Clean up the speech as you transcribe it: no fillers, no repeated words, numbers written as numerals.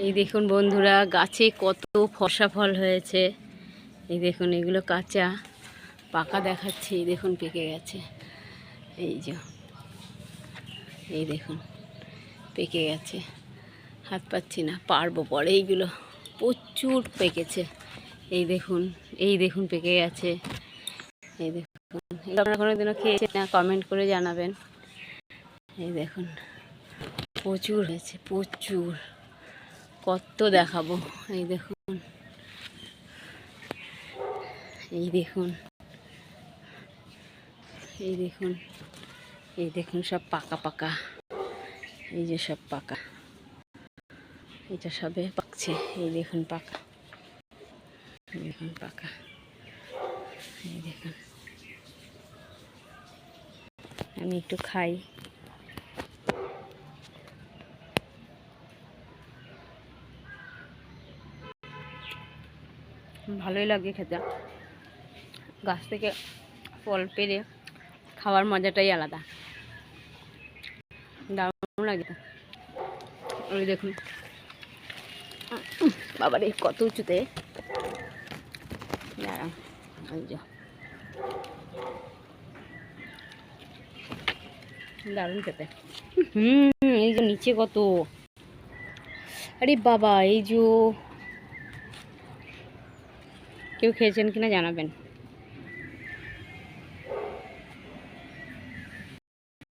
এই দেখুন বন্ধুরা, গাছে কত ফসা ফল হয়েছে। এই দেখুন, এগুলো কাঁচা, পাকা দেখাচ্ছে। এই দেখুন পেকে গেছে। এই দেখুন পেকে গেছে, হাত পাচ্ছি না, পারবো পরে। এইগুলো প্রচুর পেকেছে। এই দেখুন পেকে গেছে। এই দেখুন, আপনারা কোনোদিনও খেয়েছেন না? কমেন্ট করে জানাবেন। এই দেখুন প্রচুর হয়েছে, প্রচুর। কত দেখাবো। এই দেখুন, এই দেখুন, এই দেখুন, এই দেখুন, সব পাকা পাকা। এই যে সব পাকা, এটা সবে পাকছে। এই দেখুন পাকা, দেখুন পাকা। এই দেখুন, আমি একটু খাই। ভালোই লাগে খেতে। গাছ থেকে ফল পেরে খাওয়ার মজাটাই আলাদা, দারুণ লাগে। ওই দেখুন, বাবারে কত উঁচুতে। দারুণ খেতে। এই যে নিচে কত। আরে বাবা, এই যে কেউ খেয়েছেন কিনা জানাবেন।